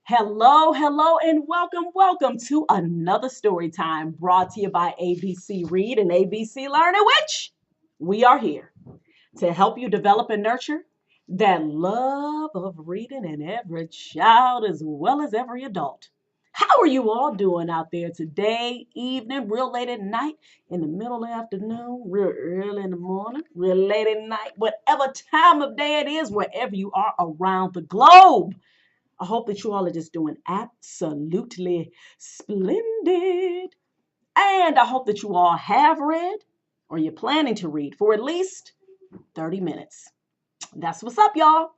Hello, hello, and welcome to another story time brought to you by ABC Read and ABC Learn, in which we are here to help you develop and nurture that love of reading in every child as well as every adult. How are you all doing out there today, evening, real late at night, in the middle of the afternoon, real early in the morning, real late at night, whatever time of day it is, wherever you are around the globe? I hope that you all are just doing absolutely splendid. And I hope that you all have read or you're planning to read for at least 30 minutes. That's what's up, y'all.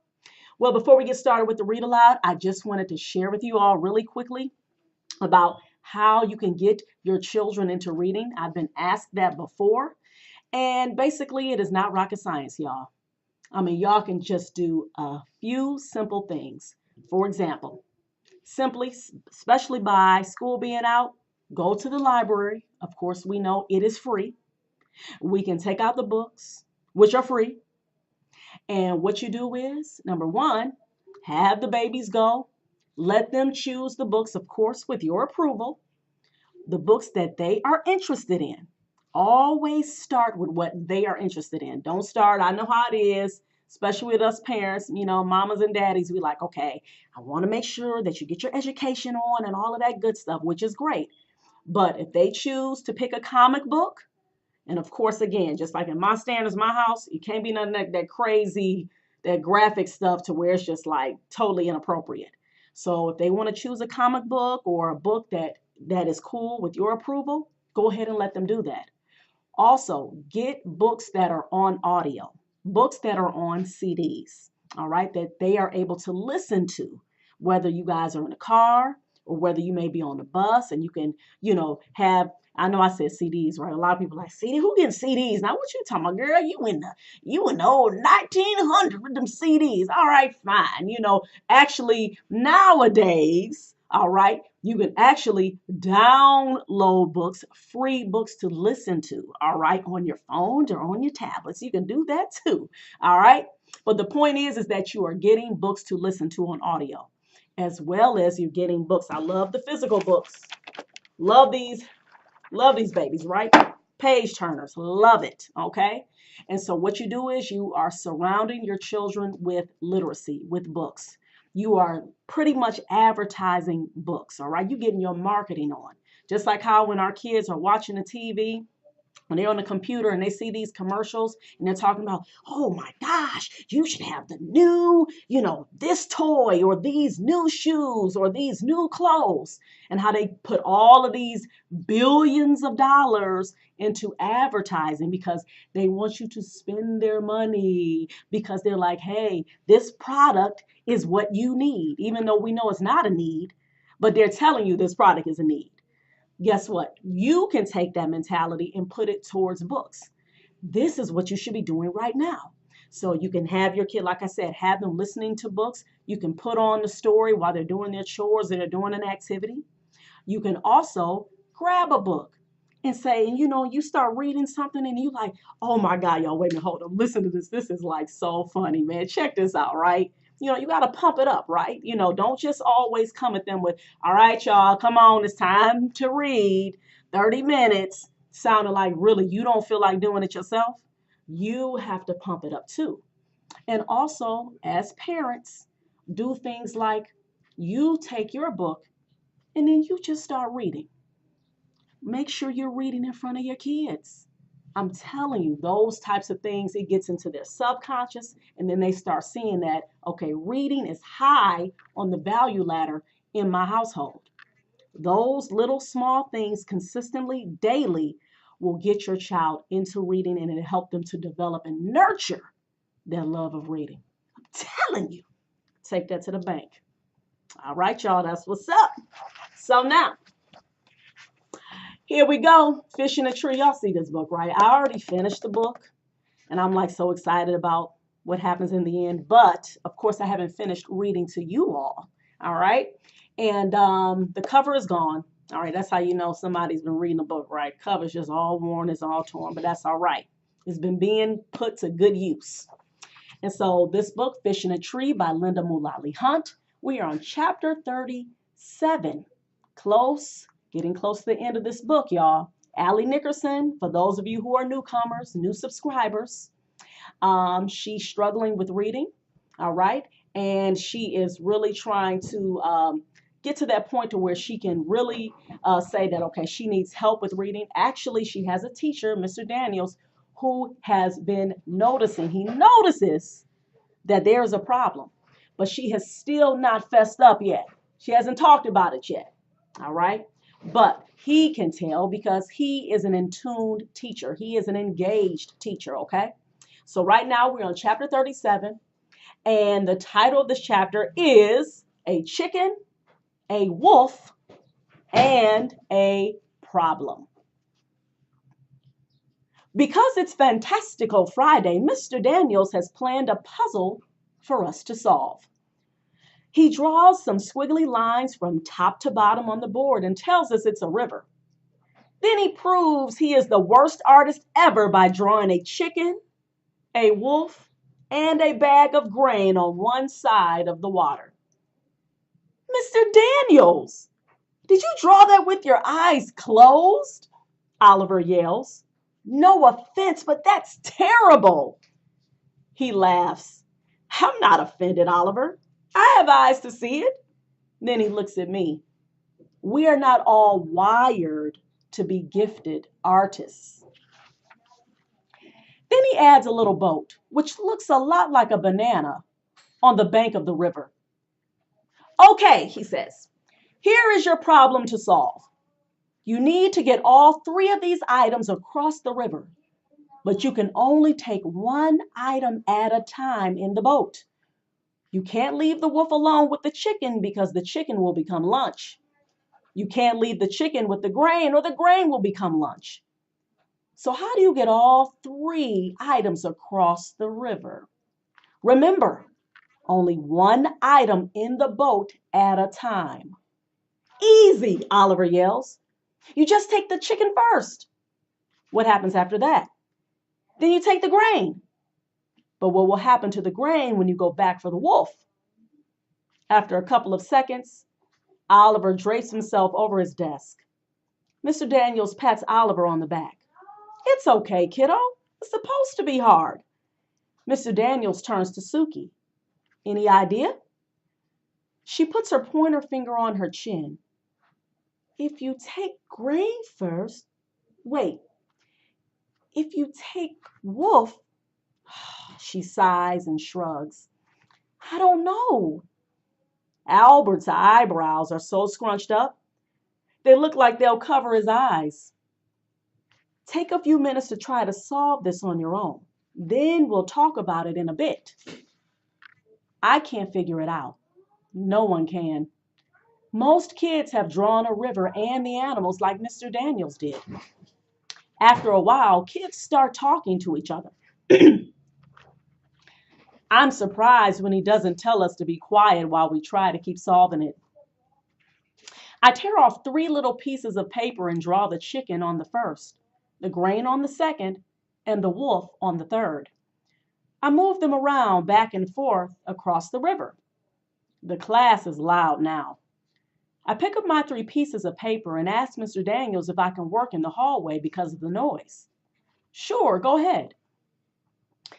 Well, before we get started with the read aloud, I just wanted to share with you all really quickly about how you can get your children into reading. I've been asked that before. And basically, it is not rocket science, y'all. I mean, y'all can just do a few simple things. For example, simply, especially by school being out, go to the library. Of course, we know it is free. We can take out the books, which are free. And what you do is, number one, have the babies go. Let them choose the books, of course, with your approval, the books that they are interested in. Always start with what they are interested in. Don't start, I know how it is, especially with us parents, mamas and daddies. We like, okay, I want to make sure that you get your education on and all of that good stuff, which is great. But if they choose to pick a comic book, and of course, again, just like in my standards, my house, it can't be nothing that crazy, that graphic stuff to where it's just like totally inappropriate. So if they want to choose a comic book or a book that is cool with your approval, go ahead and let them do that. Also, get books that are on audio, books that are on CDs, all right, that they are able to listen to, whether you guys are in a car or whether you may be on the bus and you can, have. I know I said CDs, right? A lot of people are like CD. Who getting CDs? Now, what you talking about, girl? You in the old 1900 with them CDs. All right, fine. Actually nowadays, all right, you can actually download books, free books to listen to, all right, on your phones or on your tablets. You can do that too, all right? But the point is that you are getting books to listen to on audio, as well as you're getting books. I love the physical books. Love these, love these babies, right? Page turners, love it, okay? And so what you do is you are surrounding your children with literacy, with books. You are pretty much advertising books, all right? You're getting your marketing on. Just like how when our kids are watching the TV, when they're on the computer and they see these commercials and they're talking about, oh my gosh, you should have the new, this toy or these new shoes or these new clothes, and how they put all of these billions of dollars into advertising because they want you to spend their money because they're like, hey, this product is what you need, even though we know it's not a need, but they're telling you this product is a need. Guess what? You can take that mentality and put it towards books. This is what you should be doing right now. So you can have your kid, like I said, have them listening to books. You can put on the story while they're doing their chores or they're doing an activity. You can also grab a book and say, you start reading something and you like, oh my God, y'all, wait a minute, hold on, listen to this. This is like so funny, man. Check this out, right? You got to pump it up, right? Don't just always come at them with, all right, y'all, come on, it's time to read 30 minutes. Sounding like really you don't feel like doing it yourself. You have to pump it up too. And also, as parents, do things like you take your book and then you just start reading. Make sure you're reading in front of your kids. I'm telling you, those types of things, it gets into their subconscious, and then they start seeing that, okay, reading is high on the value ladder in my household. Those little small things consistently, daily, will get your child into reading and it'll help them to develop and nurture their love of reading. I'm telling you, take that to the bank. All right, y'all, that's what's up. So now, here we go. Fish in a Tree. Y'all see this book, right? I already finished the book and I'm like so excited about what happens in the end. But of course, I haven't finished reading to you all. All right. And the cover is gone. All right. That's how you know somebody's been reading the book, right? Cover's just all worn, it's all torn, but that's all right. It's been being put to good use. And so this book, Fish in a Tree by Lynda Mullaly Hunt, We are on chapter 37. Getting close to the end of this book, y'all. Allie Nickerson, for those of you who are newcomers, new subscribers, she's struggling with reading, all right? And she is really trying to get to that point to where she can really say that, okay, she needs help with reading. Actually, she has a teacher, Mr. Daniels, who has been noticing. He notices that there's a problem, but she has still not fessed up yet. She hasn't talked about it yet, all right? But he can tell because he is an in-tuned teacher. He is an engaged teacher, okay? So right now we're on chapter 37, and the title of this chapter is A Chicken, a Wolf, and a Problem. Because it's Fantastical Friday, Mr. Daniels has planned a puzzle for us to solve. He draws some squiggly lines from top to bottom on the board and tells us it's a river. Then he proves he is the worst artist ever by drawing a chicken, a wolf, and a bag of grain on one side of the water. Mr. Daniels, did you draw that with your eyes closed? Oliver yells. No offense, but that's terrible. He laughs. I'm not offended, Oliver. I have eyes to see it. Then he looks at me. We are not all wired to be gifted artists. Then he adds a little boat, which looks a lot like a banana, on the bank of the river. Okay, he says, here is your problem to solve. You need to get all three of these items across the river, but you can only take one item at a time in the boat. You can't leave the wolf alone with the chicken because the chicken will become lunch. You can't leave the chicken with the grain or the grain will become lunch. So how do you get all three items across the river? Remember, only one item in the boat at a time. Easy, Oliver yells. You just take the chicken first. What happens after that? Then you take the grain. But what will happen to the grain when you go back for the wolf? After a couple of seconds, Oliver drapes himself over his desk. Mr. Daniels pats Oliver on the back. It's okay, kiddo. It's supposed to be hard. Mr. Daniels turns to Suki. Any idea? She puts her pointer finger on her chin. If you take grain first, wait, if you take wolf, she sighs and shrugs. I don't know. Albert's eyebrows are so scrunched up, they look like they'll cover his eyes. Take a few minutes to try to solve this on your own. Then we'll talk about it in a bit. I can't figure it out. No one can. Most kids have drawn a river and the animals like Mr. Daniels did. After a while, kids start talking to each other. I'm surprised when he doesn't tell us to be quiet while we try to keep solving it. I tear off 3 little pieces of paper and draw the chicken on the first, the grain on the second, and the wolf on the third. I move them around back and forth across the river. The class is loud now. I pick up my 3 pieces of paper and ask Mr. Daniels if I can work in the hallway because of the noise. Sure, go ahead.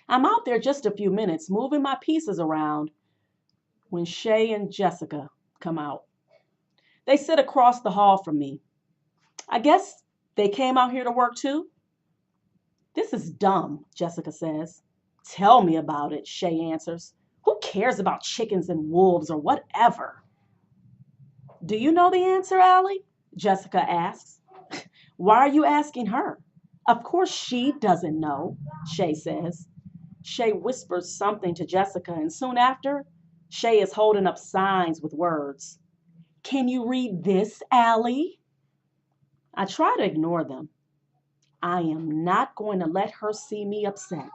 I'm out there just a few minutes, moving my pieces around, when Shay and Jessica come out. They sit across the hall from me. I guess they came out here to work too? This is dumb, Jessica says. Tell me about it, Shay answers. Who cares about chickens and wolves or whatever? Do you know the answer, Allie? Jessica asks. Why are you asking her? Of course she doesn't know, Shay says. Shay whispers something to Jessica, and soon after, Shay is holding up signs with words. Can you read this, Allie? I try to ignore them. I am not going to let her see me upset.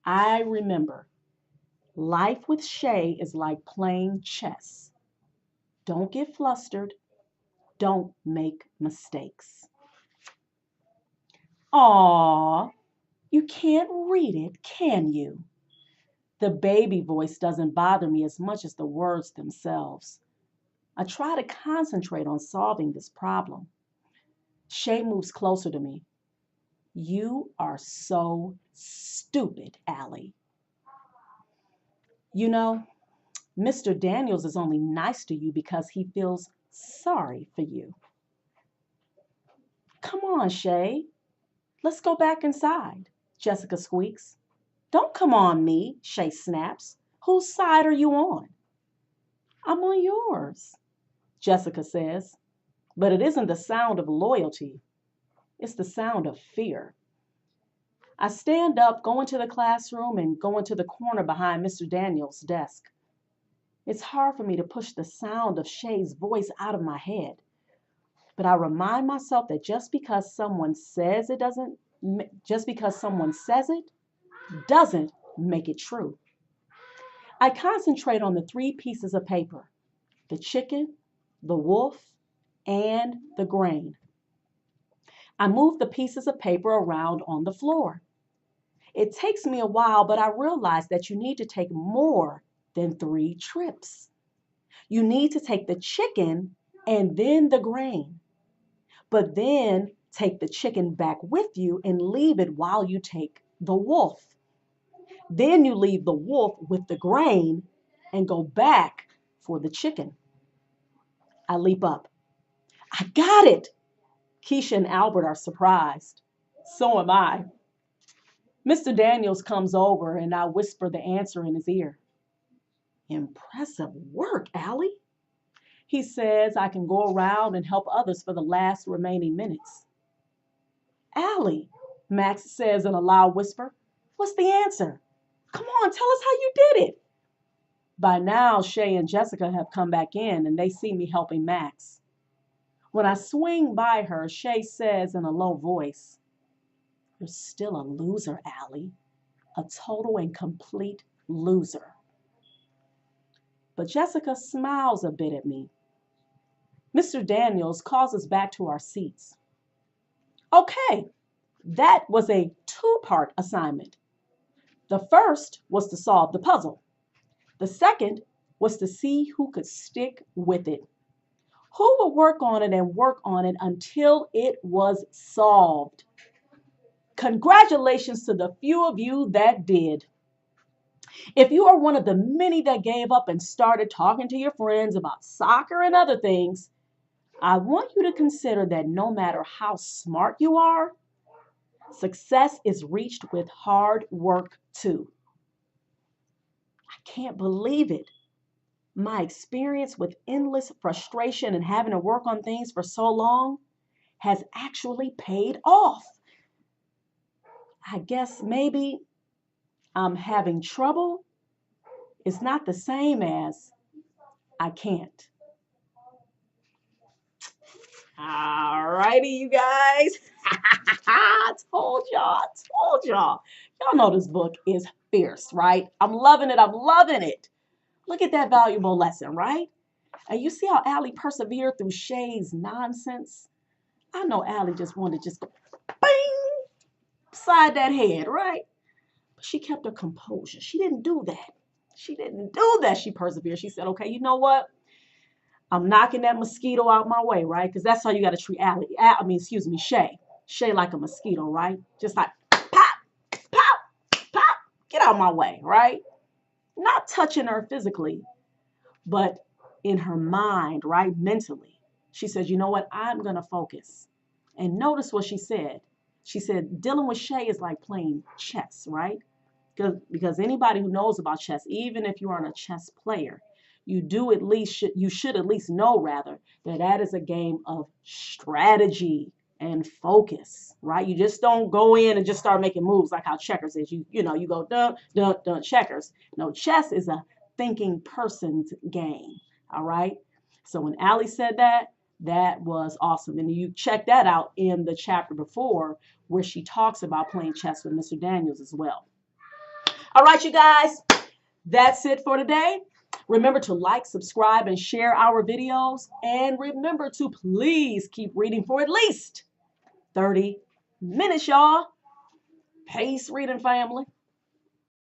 I remember, life with Shay is like playing chess. Don't get flustered. Don't make mistakes. Aw, you can't read it, can you? The baby voice doesn't bother me as much as the words themselves. I try to concentrate on solving this problem. Shay moves closer to me. You are so stupid, Allie. You know, Mr. Daniels is only nice to you because he feels sorry for you. Come on, Shay. Let's go back inside, Jessica squeaks. Don't come on me, Shay snaps. Whose side are you on? I'm on yours, Jessica says. But it isn't the sound of loyalty. It's the sound of fear. I stand up, go into the classroom, and go into the corner behind Mr. Daniels' desk. It's hard for me to push the sound of Shay's voice out of my head. But I remind myself that just because someone says it doesn't make it true. I concentrate on the three pieces of paper: the chicken, the wolf, and the grain. I move the pieces of paper around on the floor. It takes me a while, but I realize that you need to take more than 3 trips. You need to take the chicken and then the grain, but then take the chicken back with you and leave it while you take the wolf. Then you leave the wolf with the grain and go back for the chicken. I leap up. I got it! Keisha and Albert are surprised. So am I. Mr. Daniels comes over and I whisper the answer in his ear. Impressive work, Allie. He says I can go around and help others for the last remaining minutes. Allie, Max says in a loud whisper, what's the answer? Come on, tell us how you did it. By now, Shay and Jessica have come back in and they see me helping Max. When I swing by her, Shay says in a low voice, you're still a loser, Allie. A total and complete loser. But Jessica smiles a bit at me. Mr. Daniels calls us back to our seats. Okay, that was a 2-part assignment. The first was to solve the puzzle. The second was to see who could stick with it. Who would work on it until it was solved. Congratulations to the few of you that did. If you are one of the many that gave up and started talking to your friends about soccer and other things, I want you to consider that no matter how smart you are, success is reached with hard work too. I can't believe it. My experience with endless frustration and having to work on things for so long has actually paid off. I guess maybe I'm having trouble is not the same as I can't. All righty, you guys. I told y'all. Y'all know this book is fierce, right? I'm loving it. Look at that valuable lesson, right? And you see how Allie persevered through Shay's nonsense? I know Allie just wanted to just go bang beside that head, right? But she kept her composure. She didn't do that. She persevered. She said, okay, you know what? I'm knocking that mosquito out my way, right? Because that's how you got to treat Shay. Shay like a mosquito, right? Just like pop, pop, pop, get out my way, right? Not touching her physically, but in her mind, right? Mentally. She said, you know what? I'm going to focus. And notice what she said. She said, dealing with Shay is like playing chess, right? Because anybody who knows about chess, even if you aren't a chess player, you should at least know rather that is a game of strategy and focus, right? You just don't go in and just start making moves like how checkers is. You go dun dun dun checkers. No, chess is a thinking person's game. All right. So when Allie said that was awesome. And you check that out in the chapter before where she talks about playing chess with Mr. Daniels as well. All right, you guys, that's it for today. Remember to like, subscribe, and share our videos. And remember to please keep reading for at least 30 minutes, y'all. Peace, reading family.